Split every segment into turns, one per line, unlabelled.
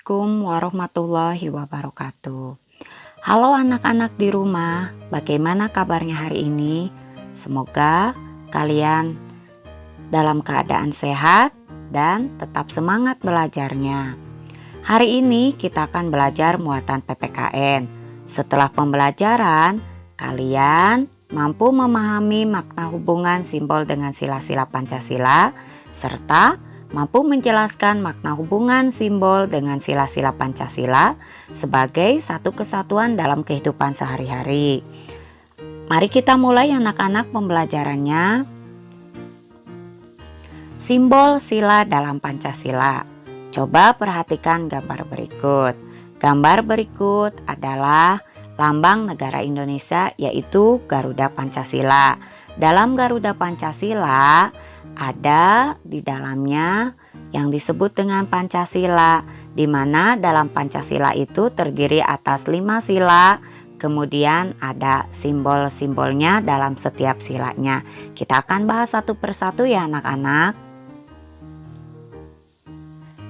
Assalamualaikum warahmatullahi wabarakatuh. Halo anak-anak di rumah, bagaimana kabarnya hari ini? Semoga kalian dalam keadaan sehat dan tetap semangat belajarnya. Hari ini kita akan belajar muatan PPKN. Setelah pembelajaran, kalian mampu memahami makna hubungan simbol dengan sila-sila Pancasila serta mampu menjelaskan makna hubungan simbol dengan sila-sila Pancasila sebagai satu kesatuan dalam kehidupan sehari-hari. Mari kita mulai anak-anak pembelajarannya. Simbol sila dalam Pancasila. Coba perhatikan gambar berikut. Gambar berikut adalah lambang negara Indonesia, yaitu Garuda Pancasila. Dalam Garuda Pancasila ada di dalamnya yang disebut dengan Pancasila, di mana dalam Pancasila itu terdiri atas 5 sila, kemudian ada simbol-simbolnya dalam setiap silanya. Kita akan bahas satu persatu ya anak-anak.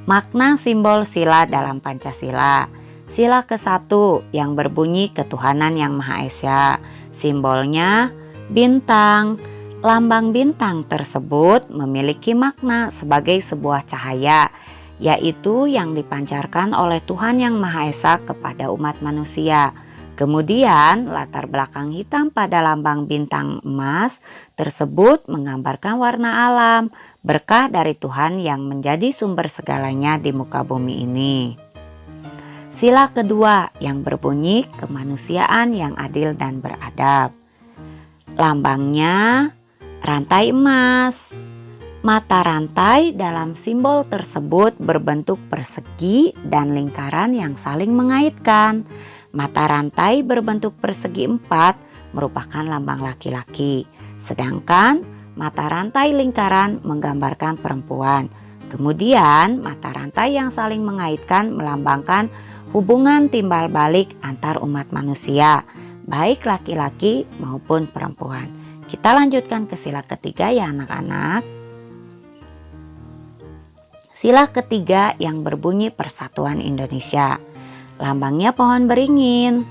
Makna simbol sila dalam Pancasila. Sila ke-1 yang berbunyi ketuhanan yang Maha Esa. Simbolnya bintang. Lambang bintang tersebut memiliki makna sebagai sebuah cahaya, yaitu yang dipancarkan oleh Tuhan Yang Maha Esa kepada umat manusia. Kemudian latar belakang hitam pada lambang bintang emas tersebut menggambarkan warna alam, berkah dari Tuhan yang menjadi sumber segalanya di muka bumi ini. Sila kedua yang berbunyi kemanusiaan yang adil dan beradab. Lambangnya rantai emas. Mata rantai dalam simbol tersebut berbentuk persegi dan lingkaran yang saling mengaitkan. Mata rantai berbentuk persegi 4 merupakan lambang laki-laki, sedangkan mata rantai lingkaran menggambarkan perempuan. Kemudian mata rantai yang saling mengaitkan melambangkan hubungan timbal balik antar umat manusia, baik laki-laki maupun perempuan. Kita lanjutkan ke sila ketiga ya anak-anak. Sila ketiga yang berbunyi Persatuan Indonesia. Lambangnya pohon beringin.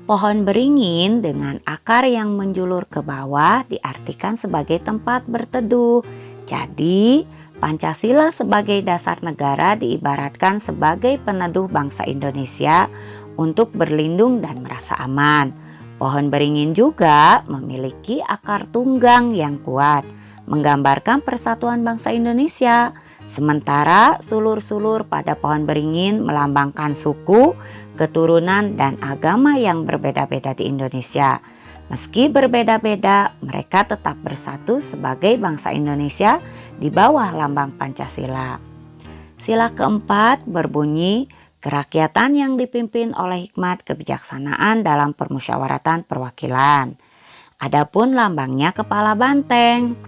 Pohon beringin dengan akar yang menjulur ke bawah diartikan sebagai tempat berteduh. Jadi Pancasila sebagai dasar negara diibaratkan sebagai peneduh bangsa Indonesia untuk berlindung dan merasa aman. Pohon beringin juga memiliki akar tunggang yang kuat, menggambarkan persatuan bangsa Indonesia. Sementara sulur-sulur pada pohon beringin melambangkan suku, keturunan, dan agama yang berbeda-beda di Indonesia. Meski berbeda-beda, mereka tetap bersatu sebagai bangsa Indonesia di bawah lambang Pancasila. Sila keempat berbunyi kerakyatan yang dipimpin oleh hikmat kebijaksanaan dalam permusyawaratan perwakilan. Adapun lambangnya kepala banteng.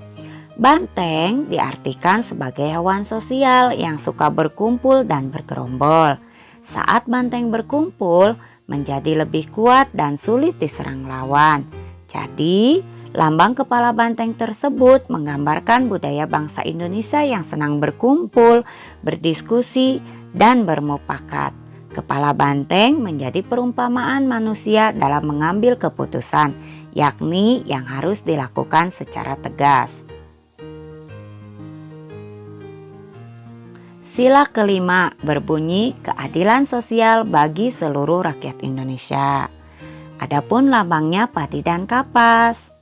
Banteng diartikan sebagai hewan sosial yang suka berkumpul dan bergerombol. Saat banteng berkumpul menjadi lebih kuat dan sulit diserang lawan. Jadi, lambang kepala banteng tersebut menggambarkan budaya bangsa Indonesia yang senang berkumpul, berdiskusi, dan bermufakat. Kepala banteng menjadi perumpamaan manusia dalam mengambil keputusan, yakni yang harus dilakukan secara tegas. Sila kelima berbunyi keadilan sosial bagi seluruh rakyat Indonesia. Adapun lambangnya padi dan kapas.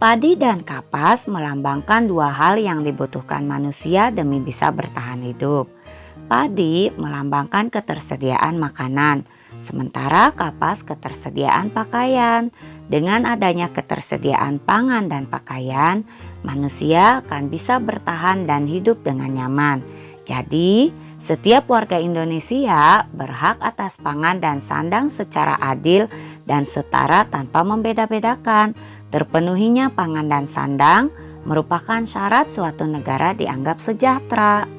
Padi dan kapas melambangkan dua hal yang dibutuhkan manusia demi bisa bertahan hidup. Padi melambangkan ketersediaan makanan, sementara kapas ketersediaan pakaian. Dengan adanya ketersediaan pangan dan pakaian, manusia akan bisa bertahan dan hidup dengan nyaman. Jadi, setiap warga Indonesia berhak atas pangan dan sandang secara adil dan setara tanpa membeda-bedakan. Terpenuhinya pangan dan sandang merupakan syarat suatu negara dianggap sejahtera.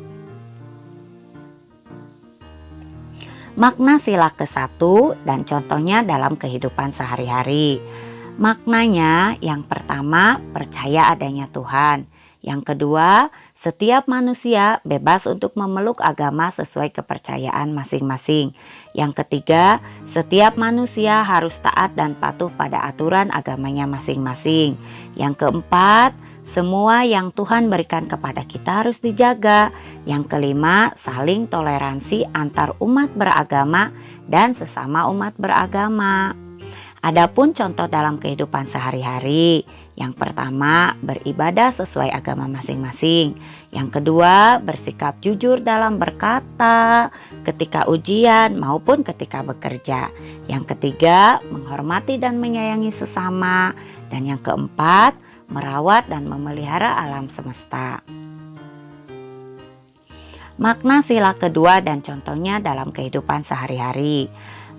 Makna sila ke-1 dan contohnya dalam kehidupan sehari-hari. Maknanya yang pertama, percaya adanya Tuhan. Yang kedua, Setiap manusia bebas untuk memeluk agama sesuai kepercayaan masing-masing. Yang ketiga, setiap manusia harus taat dan patuh pada aturan agamanya masing-masing. Yang keempat, semua yang Tuhan berikan kepada kita harus dijaga. Yang kelima, saling toleransi antar umat beragama dan sesama umat beragama. Adapun contoh dalam kehidupan sehari-hari, yang pertama beribadah sesuai agama masing-masing. Yang kedua bersikap jujur dalam berkata ketika ujian maupun ketika bekerja. Yang ketiga menghormati dan menyayangi sesama. Dan yang keempat merawat dan memelihara alam semesta. Makna sila kedua dan contohnya dalam kehidupan sehari-hari.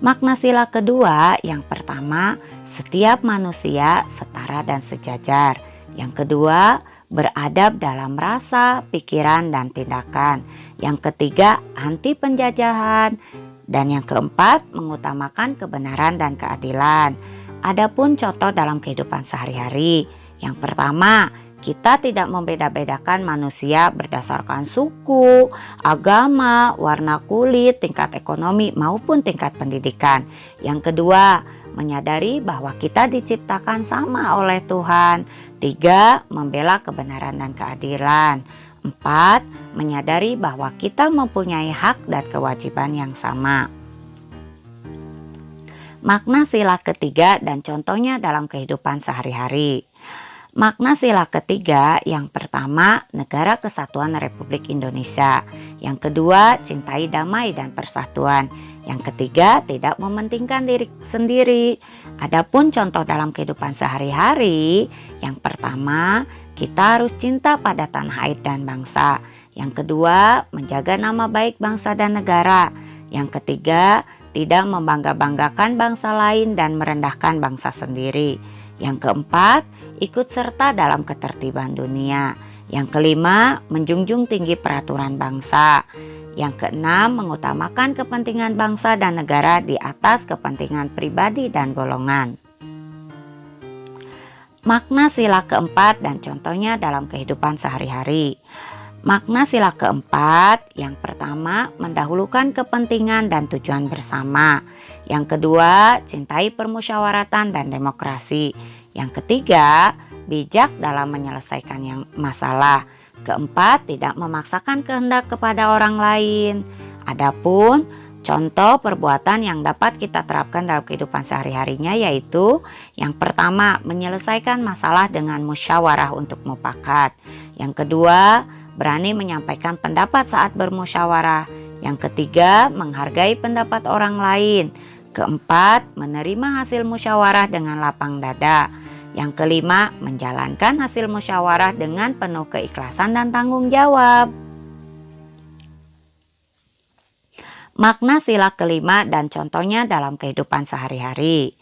Makna sila kedua, yang pertama, setiap manusia setara dan sejajar. Yang kedua, beradab dalam rasa, pikiran, dan tindakan. Yang ketiga, anti penjajahan. Dan yang keempat, mengutamakan kebenaran dan keadilan. Adapun contoh dalam kehidupan sehari-hari. Yang pertama, kita tidak membeda-bedakan manusia berdasarkan suku, agama, warna kulit, tingkat ekonomi maupun tingkat pendidikan. Yang kedua, menyadari bahwa kita diciptakan sama oleh Tuhan. Tiga, membela kebenaran dan keadilan. Empat, menyadari bahwa kita mempunyai hak dan kewajiban yang sama. Makna sila ketiga dan contohnya dalam kehidupan sehari-hari. Makna sila ketiga, yang pertama, Negara Kesatuan Republik Indonesia. Yang kedua, cintai damai dan persatuan. Yang ketiga, tidak mementingkan diri sendiri. Adapun contoh dalam kehidupan sehari-hari, yang pertama, kita harus cinta pada tanah air dan bangsa. Yang kedua, menjaga nama baik bangsa dan negara. Yang ketiga, tidak membangga-banggakan bangsa lain dan merendahkan bangsa sendiri. Yang keempat, ikut serta dalam ketertiban dunia. Yang kelima, menjunjung tinggi peraturan bangsa. Yang keenam, mengutamakan kepentingan bangsa dan negara di atas kepentingan pribadi dan golongan. Makna sila keempat dan contohnya dalam kehidupan sehari-hari. Makna sila keempat, yang pertama, mendahulukan kepentingan dan tujuan bersama. Yang kedua, cintai permusyawaratan dan demokrasi. Yang ketiga, bijak dalam menyelesaikan masalah. Keempat, tidak memaksakan kehendak kepada orang lain. Adapun contoh perbuatan yang dapat kita terapkan dalam kehidupan sehari-harinya yaitu yang pertama, menyelesaikan masalah dengan musyawarah untuk mufakat. Yang kedua, berani menyampaikan pendapat saat bermusyawarah. Yang ketiga, menghargai pendapat orang lain. Keempat, menerima hasil musyawarah dengan lapang dada. Yang kelima, menjalankan hasil musyawarah dengan penuh keikhlasan dan tanggung jawab. Makna sila kelima dan contohnya dalam kehidupan sehari-hari.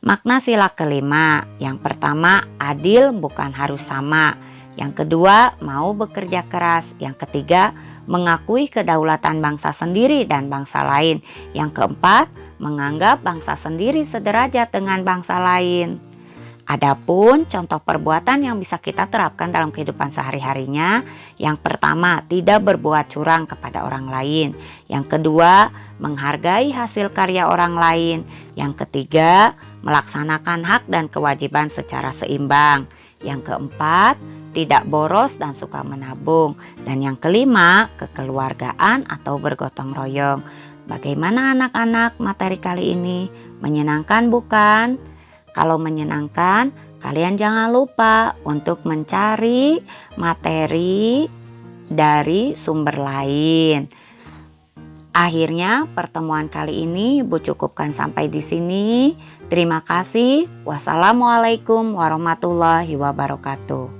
Makna sila kelima, yang pertama, adil bukan harus sama. Yang kedua, mau bekerja keras. Yang ketiga, mengakui kedaulatan bangsa sendiri dan bangsa lain. Yang keempat, menganggap bangsa sendiri sederajat dengan bangsa lain. Adapun contoh perbuatan yang bisa kita terapkan dalam kehidupan sehari-harinya, yang pertama, tidak berbuat curang kepada orang lain. Yang kedua, menghargai hasil karya orang lain. Yang ketiga, melaksanakan hak dan kewajiban secara seimbang. Yang keempat, tidak boros dan suka menabung. Dan yang kelima, kekeluargaan atau bergotong royong. Bagaimana anak-anak materi kali ini? Menyenangkan bukan? Kalau menyenangkan, kalian jangan lupa untuk mencari materi dari sumber lain. Akhirnya pertemuan kali ini Ibu cukupkan sampai di sini. Terima kasih. Wassalamualaikum warahmatullahi wabarakatuh.